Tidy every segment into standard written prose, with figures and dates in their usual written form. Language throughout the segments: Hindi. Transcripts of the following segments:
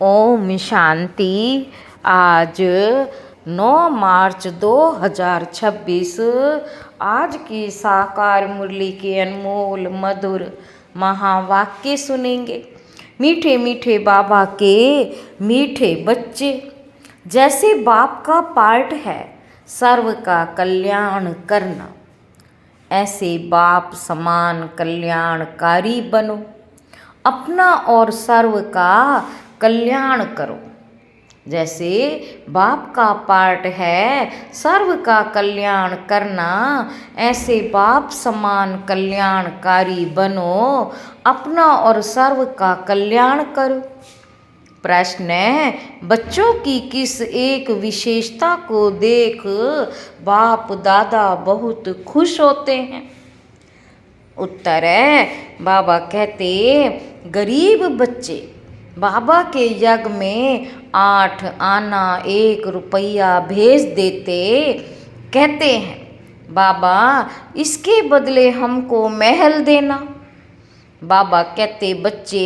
ओम शांति। आज 9 मार्च 2026 आज की साकार मुरली के अनमोल मधुर महावाक्य सुनेंगे। मीठे मीठे बाबा के मीठे बच्चे, जैसे बाप का पार्ट है सर्व का कल्याण करना, ऐसे बाप समान कल्याणकारी बनो। अपना और सर्व का कल्याण करो। जैसे बाप का पार्ट है सर्व का कल्याण करना, ऐसे बाप समान कल्याणकारी बनो। अपना और सर्व का कल्याण करो। प्रश्न है, बच्चों की किस एक विशेषता को देख बाप दादा बहुत खुश होते हैं? उत्तर है, बाबा कहते गरीब बच्चे बाबा के यज्ञ में 8 आना 1 रुपया भेज देते। कहते हैं, बाबा इसके बदले हमको महल देना। बाबा कहते, बच्चे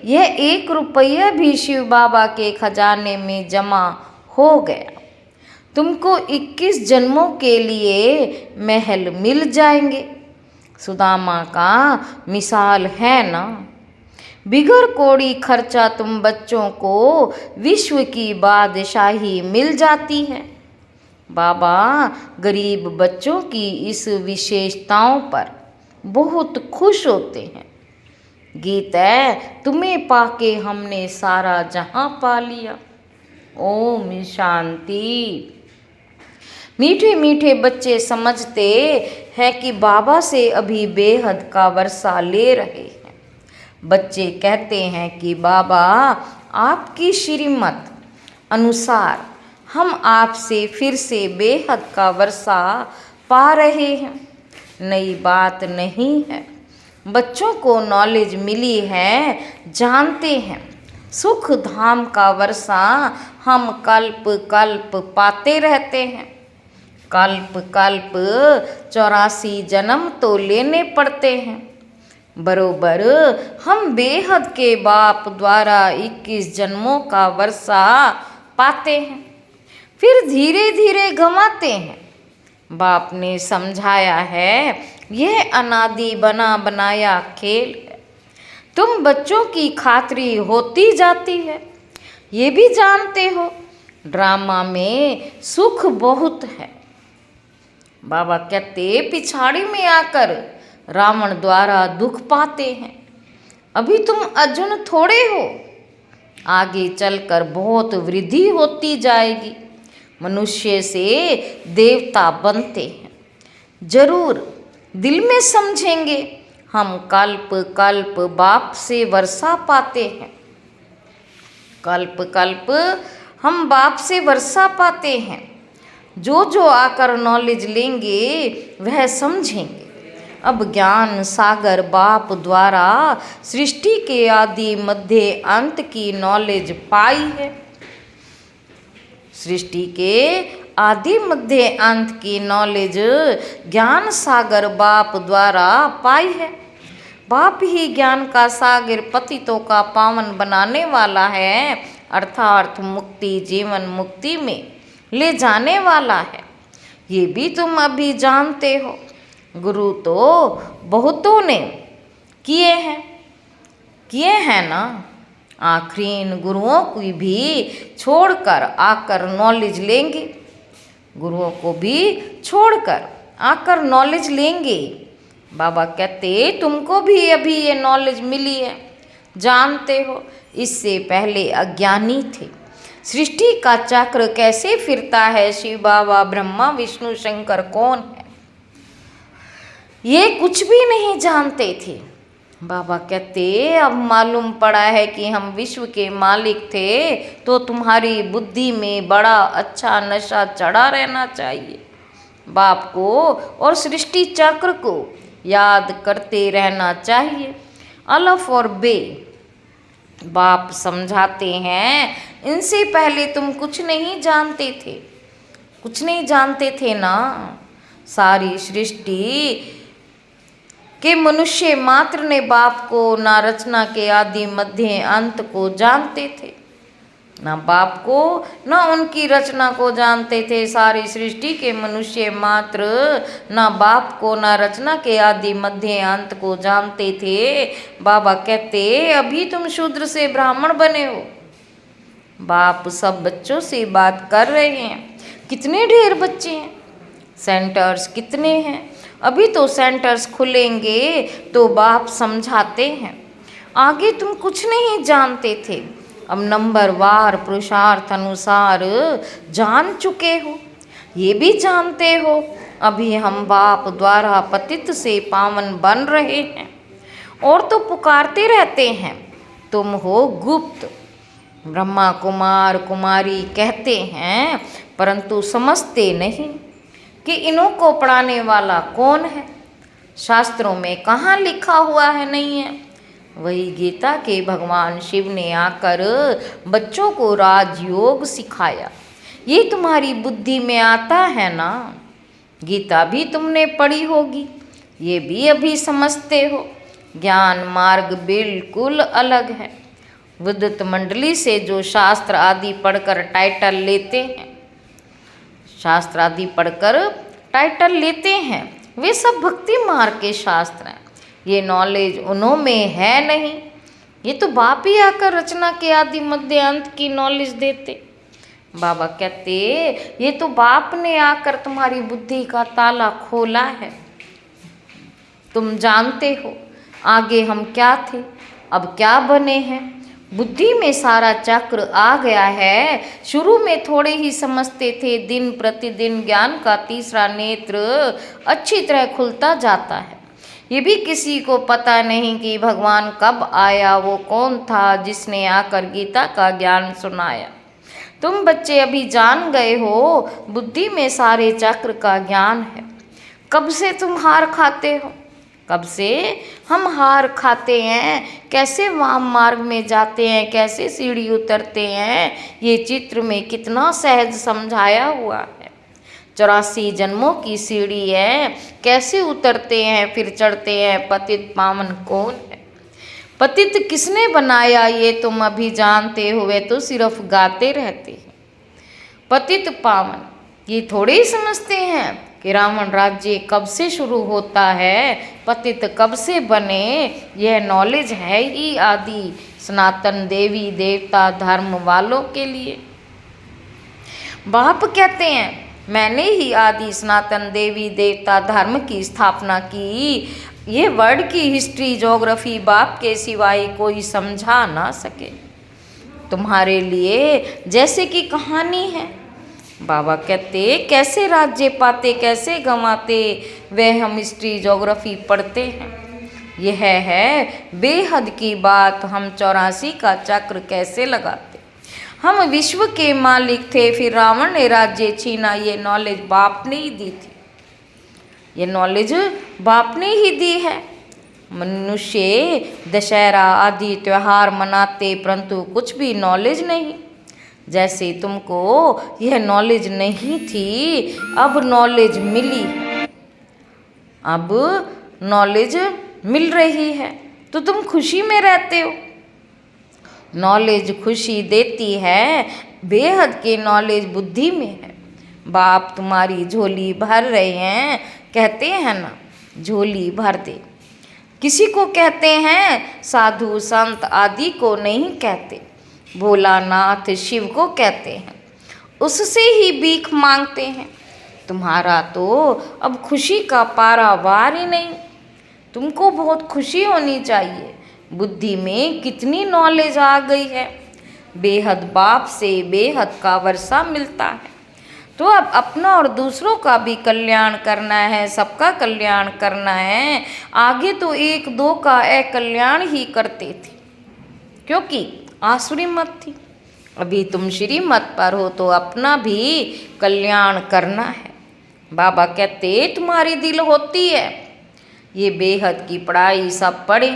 यह 1 रुपया भी शिव बाबा के खजाने में जमा हो गया। तुमको 21 जन्मों के लिए महल मिल जाएंगे। सुदामा का मिसाल है ना। बिगर कोड़ी खर्चा तुम बच्चों को विश्व की बादशाही मिल जाती है। बाबा गरीब बच्चों की इस विशेषताओं पर बहुत खुश होते हैं। गीत है, तुम्हें पाके हमने सारा जहां पा लिया। ओम शांति। मीठे मीठे बच्चे समझते हैं कि बाबा से अभी बेहद का वर्षा ले रहे हैं। बच्चे कहते हैं कि बाबा आपकी श्रीमत अनुसार हम आपसे फिर से बेहद का वर्षा पा रहे हैं। नई बात नहीं है, बच्चों को नॉलेज मिली है, जानते हैं सुख धाम का वर्षा हम कल्प कल्प पाते रहते हैं। कल्प कल्प 84 जन्म तो लेने पड़ते हैं। बरोबर हम बेहद के बाप द्वारा 21 जन्मों का वर्षा पाते हैं, फिर धीरे धीरे गंवाते हैं। बाप ने समझाया है, यह अनादि बना बनाया खेल है। तुम बच्चों की खातरी होती जाती है, ये भी जानते हो। ड्रामा में सुख बहुत है। बाबा कहते, पिछाड़ी में आकर रावण द्वारा दुख पाते हैं। अभी तुम अर्जुन थोड़े हो, आगे चलकर बहुत वृद्धि होती जाएगी। मनुष्य से देवता बनते हैं। जरूर दिल में समझेंगे, हम कल्प कल्प बाप से वर्षा पाते हैं। कल्प कल्प हम बाप से वर्षा पाते हैं। जो जो आकर नॉलेज लेंगे वह समझेंगे। अब ज्ञान सागर बाप द्वारा सृष्टि के आदि मध्य अंत की नॉलेज पाई है। सृष्टि के आदि मध्य अंत की नॉलेज ज्ञान सागर बाप द्वारा पाई है। बाप ही ज्ञान का सागर पतितों का पावन बनाने वाला है, अर्थात मुक्ति जीवन मुक्ति में ले जाने वाला है। ये भी तुम अभी जानते हो। गुरु तो बहुतों ने किए हैं ना। आखिरी इन गुरुओं को भी छोड़कर आकर नॉलेज लेंगे। गुरुओं को भी छोड़कर आकर नॉलेज लेंगे। बाबा कहते, तुमको भी अभी ये नॉलेज मिली है, जानते हो। इससे पहले अज्ञानी थे। सृष्टि का चक्र कैसे फिरता है, शिव बाबा ब्रह्मा विष्णु शंकर कौन है, ये कुछ भी नहीं जानते थे। बाबा कहते, अब मालूम पड़ा है कि हम विश्व के मालिक थे, तो तुम्हारी बुद्धि में बड़ा अच्छा नशा चढ़ा रहना चाहिए। बाप को और सृष्टि चक्र को याद करते रहना चाहिए। अलफ और बे बाप समझाते हैं, इनसे पहले तुम कुछ नहीं जानते थे। कुछ नहीं जानते थे ना। सारी सृष्टि कि मनुष्य मात्र ने बाप को ना रचना के आदि मध्य अंत को जानते थे। ना बाप को न उनकी रचना को जानते थे सारी सृष्टि के मनुष्य मात्र, ना बाप को ना रचना के आदि मध्य अंत को जानते थे। बाबा कहते अभी तुम शूद्र से ब्राह्मण बने हो। बाप सब बच्चों से बात कर रहे हैं। कितने ढेर बच्चे हैं, सेंटर्स कितने हैं। अभी तो सेंटर्स खुलेंगे तो बाप समझाते हैं। आगे तुम कुछ नहीं जानते थे, अब नंबर वार पुरुषार्थ अनुसार जान चुके हो। ये भी जानते हो अभी हम बाप द्वारा पतित से पावन बन रहे हैं। और तो पुकारते रहते हैं तुम हो गुप्त। ब्रह्मा कुमार कुमारी कहते हैं परंतु समझते नहीं कि इन्हों को पढ़ाने वाला कौन है। शास्त्रों में कहाँ लिखा हुआ है, नहीं है। वही गीता के भगवान शिव ने आकर बच्चों को राजयोग सिखाया। ये तुम्हारी बुद्धि में आता है ना। गीता भी तुमने पढ़ी होगी, ये भी अभी समझते हो। ज्ञान मार्ग बिल्कुल अलग है। विद्युत मंडली से जो शास्त्र आदि पढ़कर टाइटल लेते हैं, शास्त्र आदि पढ़कर टाइटल लेते हैं, वे सब भक्ति मार्ग के शास्त्र हैं। ये नॉलेज उन्हों में है नहीं। ये तो बाप ही आकर रचना के आदि मध्य अंत की नॉलेज देते। बाबा कहते ये तो बाप ने आकर तुम्हारी बुद्धि का ताला खोला है। तुम जानते हो आगे हम क्या थे, अब क्या बने हैं। बुद्धि में सारा चक्र आ गया है। शुरू में थोड़े ही समझते थे, दिन प्रतिदिन ज्ञान का तीसरा नेत्र अच्छी तरह खुलता जाता है। ये भी किसी को पता नहीं कि भगवान कब आया, वो कौन था जिसने आकर गीता का ज्ञान सुनाया। तुम बच्चे अभी जान गए हो, बुद्धि में सारे चक्र का ज्ञान है। कब से तुम हार खाते हो, कब से हम हार खाते हैं, कैसे वाम मार्ग में जाते हैं, कैसे सीढ़ी उतरते हैं, ये चित्र में कितना सहज समझाया हुआ है। 84 जन्मों की सीढ़ी है, कैसे उतरते हैं फिर चढ़ते हैं। पतित पावन कौन है, पतित किसने बनाया, ये तुम अभी जानते हुए तो सिर्फ गाते रहते हैं। पतित पावन ये थोड़े ही समझते हैं कि रावण राज्य कब से शुरू होता है, पतित कब से बने। यह नॉलेज है ही आदि सनातन देवी देवता धर्म वालों के लिए। बाप कहते हैं मैंने ही आदि सनातन देवी देवता धर्म की स्थापना की। ये वर्ड की हिस्ट्री ज्योग्राफी बाप के सिवाय कोई समझा ना सके। तुम्हारे लिए जैसे कि कहानी है। बाबा कहते कैसे राज्य पाते कैसे गंवाते, वह हम हिस्ट्री ज्योग्राफी पढ़ते हैं। यह है बेहद की बात, हम 84 का चक्र कैसे लगाते। हम विश्व के मालिक थे, फिर रावण ने राज्य छीना। ये नॉलेज बाप ने ही दी थी, ये नॉलेज बाप ने ही दी है। मनुष्य दशहरा आदि त्योहार मनाते परंतु कुछ भी नॉलेज नहीं। जैसे तुमको यह नॉलेज नहीं थी, अब नॉलेज मिली, अब नॉलेज मिल रही है तो तुम खुशी में रहते हो। नॉलेज खुशी देती है, बेहद के नॉलेज बुद्धि में है। बाप तुम्हारी झोली भर रहे हैं, कहते हैं ना झोली भर दे। किसी को कहते हैं, साधु संत आदि को नहीं कहते। भोलानाथ शिव को कहते हैं, उससे ही भीख मांगते हैं। तुम्हारा तो अब खुशी का पारावार ही नहीं। तुमको बहुत खुशी होनी चाहिए, बुद्धि में कितनी नॉलेज आ गई है। बेहद बाप से बेहद का वर्षा मिलता है। तो अब अपना और दूसरों का भी कल्याण करना है, सबका कल्याण करना है। आगे तो एक दो का अकल्याण ही करते थे, क्योंकि आसुरी मत थी। अभी तुम श्रीमत पर हो तो अपना भी कल्याण करना है। बाबा कहते तुम्हारी दिल होती है। ये बेहद की पढ़ाई सब पढ़े,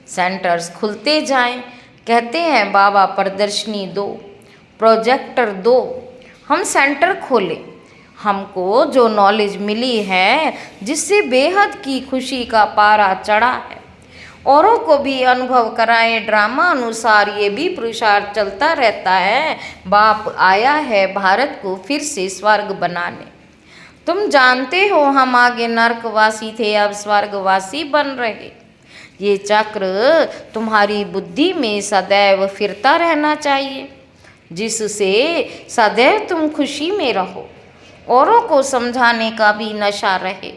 सेंटर्स खुलते जाएं। कहते हैं बाबा प्रदर्शनी दो, प्रोजेक्टर दो, हम सेंटर खोलें। हमको जो नॉलेज मिली है, जिससे बेहद की खुशी का पारा चढ़ा है, औरों को भी अनुभव कराएं ड्रामा अनुसार, ये भी पुरुषार्थ चलता रहता है। बाप आया है भारत को फिर से स्वर्ग बनाने। तुम जानते हो हम आगे नरकवासी थे, अब स्वर्गवासी बन रहे। ये चक्र तुम्हारी बुद्धि में सदैव फिरता रहना चाहिए, जिससे सदैव तुम खुशी में रहो, औरों को समझाने का भी नशा रहे।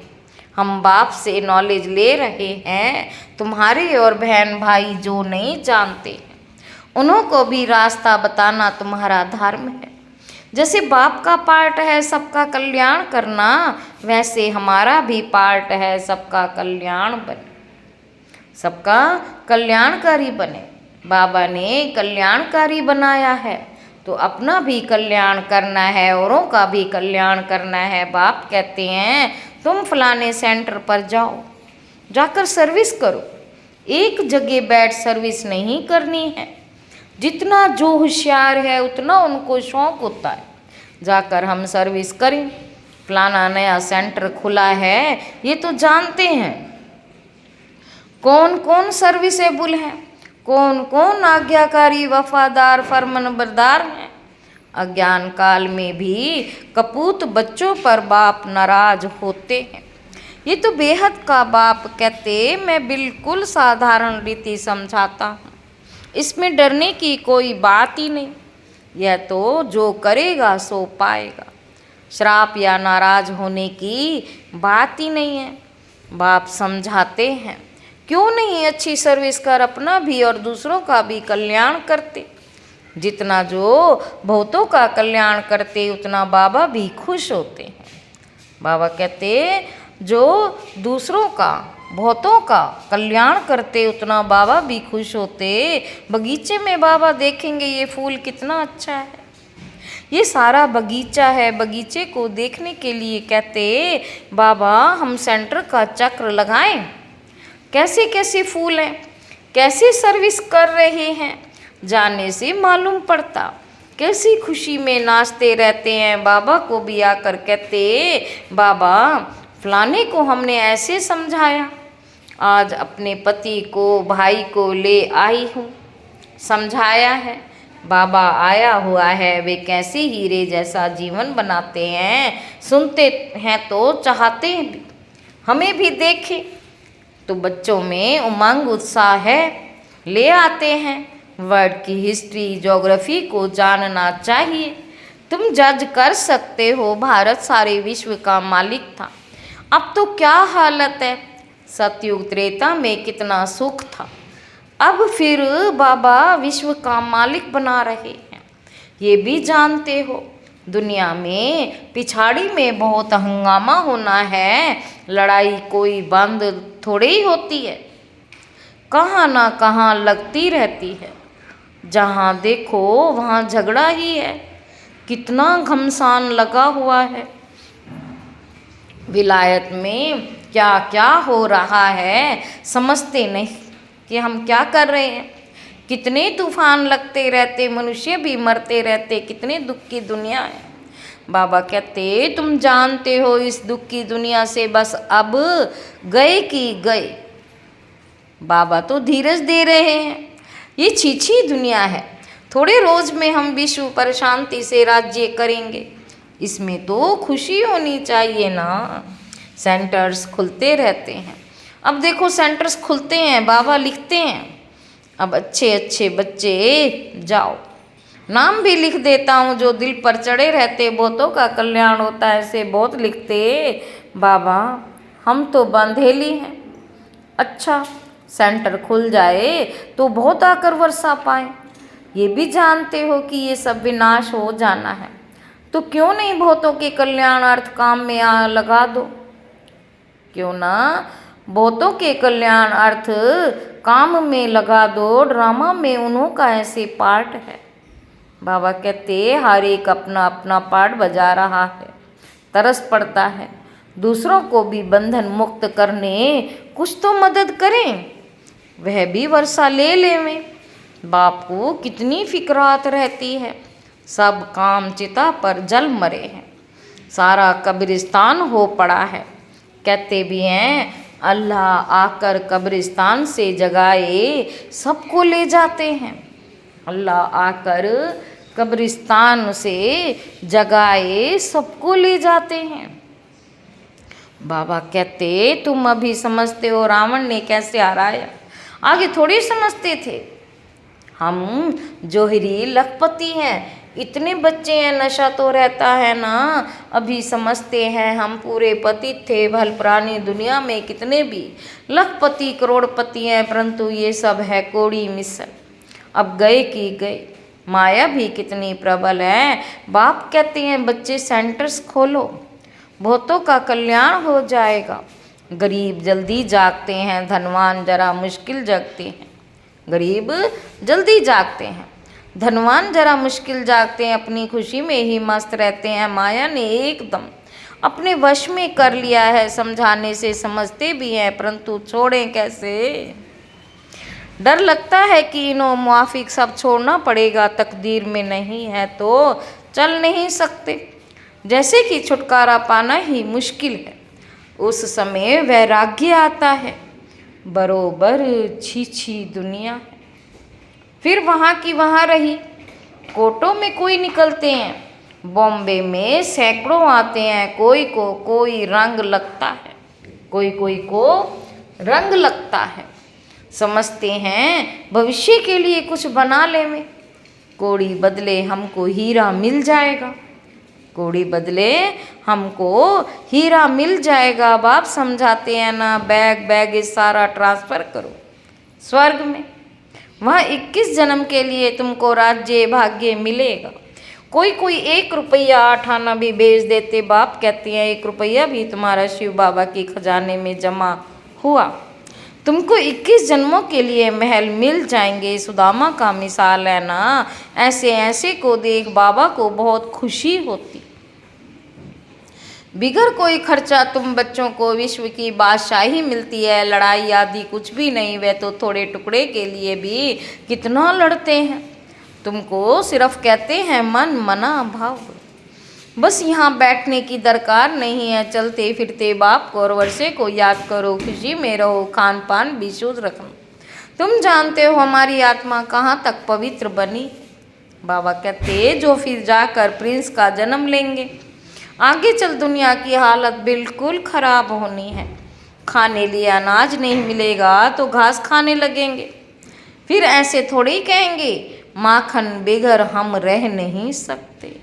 हम बाप से नॉलेज ले रहे हैं। तुम्हारे और बहन भाई जो नहीं जानते हैं, उन्हों को भी रास्ता बताना तुम्हारा धर्म है। जैसे बाप का पार्ट है सबका कल्याण करना, वैसे हमारा भी पार्ट है सबका कल्याण बने, सबका कल्याणकारी बने। बाबा ने कल्याणकारी बनाया है तो अपना भी कल्याण करना है, औरों का भी कल्याण करना है। बाप कहते हैं तुम फलाने सेंटर पर जाओ, जाकर सर्विस करो। एक जगह बैठ सर्विस नहीं करनी है। जितना जो होशियार है उतना उनको शौक होता है जाकर हम सर्विस करें। फलाना नया सेंटर खुला है, ये तो जानते हैं कौन कौन सर्विसेबल है, कौन कौन आज्ञाकारी वफादार फरमानबरदार हैं। अज्ञान काल में भी कपूत बच्चों पर बाप नाराज होते हैं। ये तो बेहद का बाप कहते मैं बिल्कुल साधारण रीति समझाता हूँ, इसमें डरने की कोई बात ही नहीं। यह तो जो करेगा सो पाएगा, श्राप या नाराज होने की बात ही नहीं है। बाप समझाते हैं क्यों नहीं अच्छी सर्विस कर अपना भी और दूसरों का भी कल्याण करते। जितना जो बहुतों का कल्याण करते उतना बाबा भी खुश होते हैं। बाबा कहते जो दूसरों का बहुतों का कल्याण करते उतना बाबा भी खुश होते। बगीचे में बाबा देखेंगे ये फूल कितना अच्छा है, ये सारा बगीचा है, बगीचे को देखने के लिए कहते बाबा हम सेंटर का चक्र लगाएं। कैसे कैसे फूल हैं, कैसे सर्विस कर रहे हैं, जाने से मालूम पड़ता। कैसी खुशी में नाचते रहते हैं। बाबा को भी आकर कहते बाबा फलाने को हमने ऐसे समझाया, आज अपने पति को भाई को ले आई हूँ, समझाया है। बाबा आया हुआ है, वे कैसे हीरे जैसा जीवन बनाते हैं। सुनते हैं तो चाहते हैं भी हमें भी देखें, तो बच्चों में उमंग उत्साह है, ले आते हैं। वर्ल्ड की हिस्ट्री ज्योग्राफी को जानना चाहिए। तुम जज कर सकते हो भारत सारे विश्व का मालिक था, अब तो क्या हालत है। सतयुग त्रेता में कितना सुख था, अब फिर बाबा विश्व का मालिक बना रहे हैं। ये भी जानते हो दुनिया में पिछाड़ी में बहुत हंगामा होना है, लड़ाई कोई बंद थोड़ी ही होती है, कहाँ ना कहाँ लगती रहती है। जहाँ देखो वहाँ झगड़ा ही है, कितना घमसान लगा हुआ है। विलायत में क्या क्या हो रहा है समझते नहीं कि हम क्या कर रहे हैं। कितने तूफान लगते रहते, मनुष्य भी मरते रहते, कितने दुख की दुनिया है। बाबा कहते तुम जानते हो इस दुख की दुनिया से बस अब गए कि गए। बाबा तो धीरज दे रहे हैं, ये छीछी दुनिया है, थोड़े रोज में हम विश्व पर शांति से राज्य करेंगे। इसमें तो खुशी होनी चाहिए ना। सेंटर्स खुलते रहते हैं, अब देखो सेंटर्स खुलते हैं, बाबा लिखते हैं अब अच्छे अच्छे बच्चे जाओ। नाम भी लिख देता हूँ जो दिल पर चढ़े रहते, बहुतों का कल्याण होता है, ऐसे बहुत लिखते बाबा। हम तो बंधेली हैं, अच्छा सेंटर खुल जाए तो बहुत आकर वर्षा पाए। ये भी जानते हो कि ये सब विनाश हो जाना है, तो क्यों नहीं बहुतों के कल्याणार्थ काम में लगा दो। क्यों ना बहुतों के कल्याण अर्थ काम में लगा दो। ड्रामा में उन्हों का ऐसे पार्ट है। बाबा कहते हर एक अपना अपना पार्ट बजा रहा है, तरस पड़ता है दूसरों को भी बंधन मुक्त करने, कुछ तो मदद करें, वह भी वर्षा ले लेवें। बाप को कितनी फिक्रात रहती है, सब काम चिता पर जल मरे हैं, सारा कब्रिस्तान हो पड़ा है। कहते भी हैं अल्लाह आकर कब्रिस्तान से जगाए सबको ले जाते हैं। अल्लाह आकर कब्रिस्तान से जगाए सबको ले जाते हैं। बाबा कहते तुम अभी समझते हो रावण ने कैसे हराया, आगे थोड़ी समझते थे। हम जोहरी लखपति हैं, इतने बच्चे हैं, नशा तो रहता है ना, अभी समझते हैं हम पूरे पतित थे। भल पुरानी दुनिया में कितने भी लखपति करोड़पति हैं, परंतु ये सब है कोड़ी मिसल। अब गए कि गए। माया भी कितनी प्रबल है। बाप कहते हैं बच्चे सेंटर्स खोलो, बहुतों का कल्याण हो जाएगा। गरीब जल्दी जागते हैं, धनवान जरा मुश्किल जगते हैं। गरीब जल्दी जागते हैं, धनवान जरा मुश्किल जागते हैं, अपनी खुशी में ही मस्त रहते हैं। माया ने एकदम अपने वश में कर लिया है, समझाने से समझते भी हैं, परंतु छोड़ें कैसे। डर लगता है कि इन्हों मुआफिक सब छोड़ना पड़ेगा, तकदीर में नहीं है तो चल नहीं सकते। जैसे कि छुटकारा पाना ही मुश्किल है, उस समय वैराग्य आता है। बरोबर छी दुनिया है, फिर वहाँ की वहाँ रही। कोटों में कोई निकलते हैं, बॉम्बे में सैकड़ों आते हैं। कोई को कोई रंग लगता है, कोई कोई को रंग लगता है। समझते हैं भविष्य के लिए कुछ बना ले में, कोड़ी बदले हमको हीरा मिल जाएगा। कोड़ी बदले हमको हीरा मिल जाएगा। बाप समझाते हैं ना, बैग सारा ट्रांसफ़र करो स्वर्ग में, वहाँ 21 जन्म के लिए तुमको राज्य भाग्य मिलेगा। कोई कोई 1 रुपया 8 आना भी बेच देते। बाप कहते हैं 1 रुपया भी तुम्हारा शिव बाबा के खजाने में जमा हुआ, तुमको 21 जन्मों के लिए महल मिल जाएंगे। सुदामा का मिसाल है ना, ऐसे ऐसे को देख बाबा को बहुत खुशी होती। बिगर कोई खर्चा तुम बच्चों को विश्व की बादशाही मिलती है। लड़ाई आदि कुछ भी नहीं, वे तो थोड़े टुकड़े के लिए भी कितना लड़ते हैं। तुमको सिर्फ कहते हैं मन मना भाव, बस यहाँ बैठने की दरकार नहीं है। चलते फिरते बाप को और वर्षे को याद करो, खुशी में रहो, खान पान भी शुद्ध रखना। तुम जानते हो हमारी आत्मा कहाँ तक पवित्र बनी। बाबा कहते जो फिर जाकर प्रिंस का जन्म लेंगे, आगे चल दुनिया की हालत बिल्कुल खराब होनी है। खाने लिए अनाज नहीं मिलेगा तो घास खाने लगेंगे। फिर ऐसे थोड़े ही कहेंगे माखन बेगर हम रह नहीं सकते।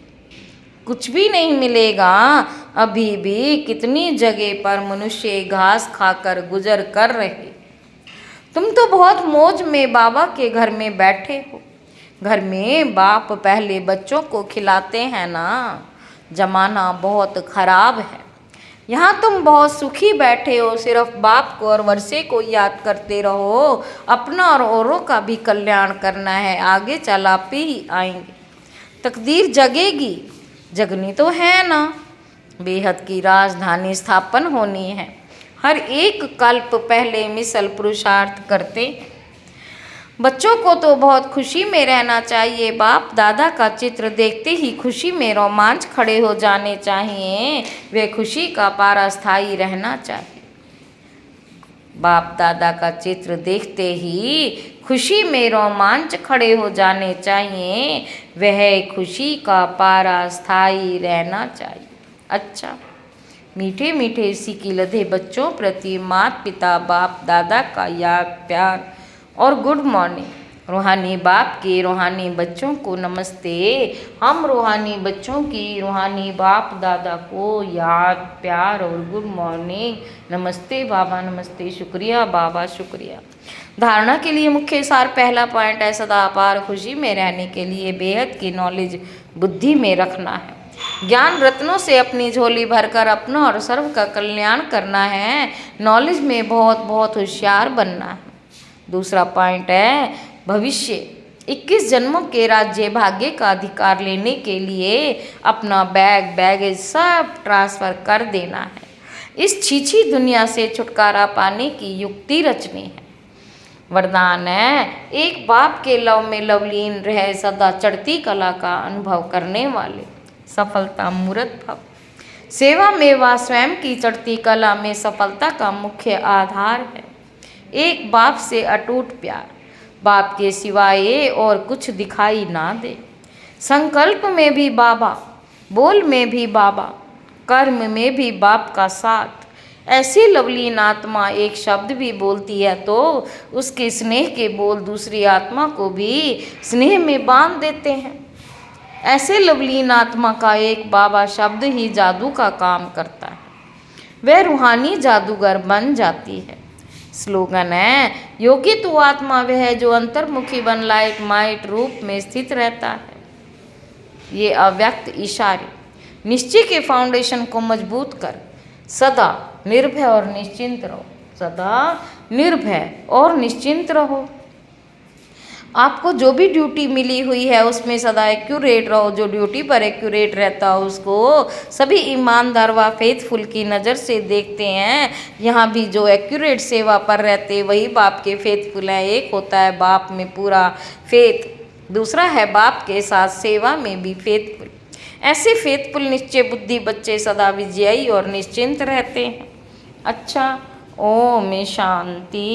कुछ भी नहीं मिलेगा। अभी भी कितनी जगह पर मनुष्य घास खाकर गुजर कर रहे। तुम तो बहुत मौज में बाबा के घर में बैठे हो। घर में बाप पहले बच्चों को खिलाते हैं ना। जमाना बहुत खराब है, यहाँ तुम बहुत सुखी बैठे हो। सिर्फ बाप को और वर्षे को याद करते रहो, अपना और औरों का भी कल्याण करना है। आगे चल आप ही आएंगे, तकदीर जगेगी, जगनी तो है ना। बेहद की राजधानी स्थापन होनी है। हर एक कल्प पहले मिसल पुरुषार्थ करते। बच्चों को तो बहुत खुशी में रहना चाहिए। बाप दादा का चित्र देखते ही खुशी में रोमांच खड़े हो जाने चाहिए। वे खुशी का पारा स्थायी रहना चाहिए। बाप दादा का चित्र देखते ही खुशी में रोमांच खड़े हो जाने चाहिए। वह खुशी का पारा स्थायी रहना चाहिए। अच्छा, मीठे मीठे सीखी लधे बच्चों प्रति माता पिता बाप दादा का याद प्यार और गुड मॉर्निंग। रूहानी बाप के रूहानी बच्चों को नमस्ते। हम रूहानी बच्चों की रूहानी बाप दादा को याद प्यार और गुड मॉर्निंग। नमस्ते बाबा, नमस्ते, शुक्रिया बाबा, शुक्रिया। धारणा के लिए मुख्य सार पहला पॉइंट है, सदा अपार खुशी में रहने के लिए बेहद की नॉलेज बुद्धि में रखना है। ज्ञान रत्नों से अपनी झोली भरकर अपना और सर्व का कल्याण करना है। नॉलेज में बहुत बहुत होशियार बनना है। दूसरा पॉइंट है, भविष्य 21 जन्मों के राज्य भाग्य का अधिकार लेने के लिए अपना बैगेज सब ट्रांसफ़र कर देना है। इस छीछी दुनिया से छुटकारा पाने की युक्ति रचनी है। वरदान है, एक बाप के लव में लवलीन रहे, सदा चढ़ती कला का अनुभव करने वाले, सफलता मूर्त भव। सेवा में व स्वयं की चढ़ती कला में सफलता का मुख्य आधार है। एक बाप से अटूट प्यार, बाप के सिवाय ये और कुछ दिखाई ना दे। संकल्प में भी बाबा, बोल में भी बाबा, कर्म में भी बाप का साथ। ऐसी लवलीन आत्मा एक शब्द भी बोलती है तो उसके स्नेह के बोल दूसरी आत्मा को भी स्नेह में बांध देते हैं। ऐसे लवलीन आत्मा का एक बाबा शब्द ही जादू का काम करता है, वह रूहानी जादूगर बन जाती है। स्लोगन है, योगी तो आत्मा वह है जो अंतर्मुखी बन लाइट माइट रूप में स्थित रहता है। ये अव्यक्त इशारे निश्चय के फाउंडेशन को मजबूत कर सदा निर्भय और निश्चिंत रहो। सदा निर्भय और निश्चिंत रहो। आपको जो भी ड्यूटी मिली हुई है उसमें सदा एक्यूरेट रहो। जो ड्यूटी पर एक्यूरेट रहता हो उसको सभी ईमानदार व फेथफुल की नज़र से देखते हैं। यहाँ भी जो एक्यूरेट सेवा पर रहते वही बाप के फेथफुल हैं। एक होता है बाप में पूरा फेथ, दूसरा है बाप के साथ सेवा में भी फेथफुल। ऐसे फेथफुल निश्चय बुद्धि बच्चे सदा विजयी और निश्चिंत रहते हैं। अच्छा, ओम शांति।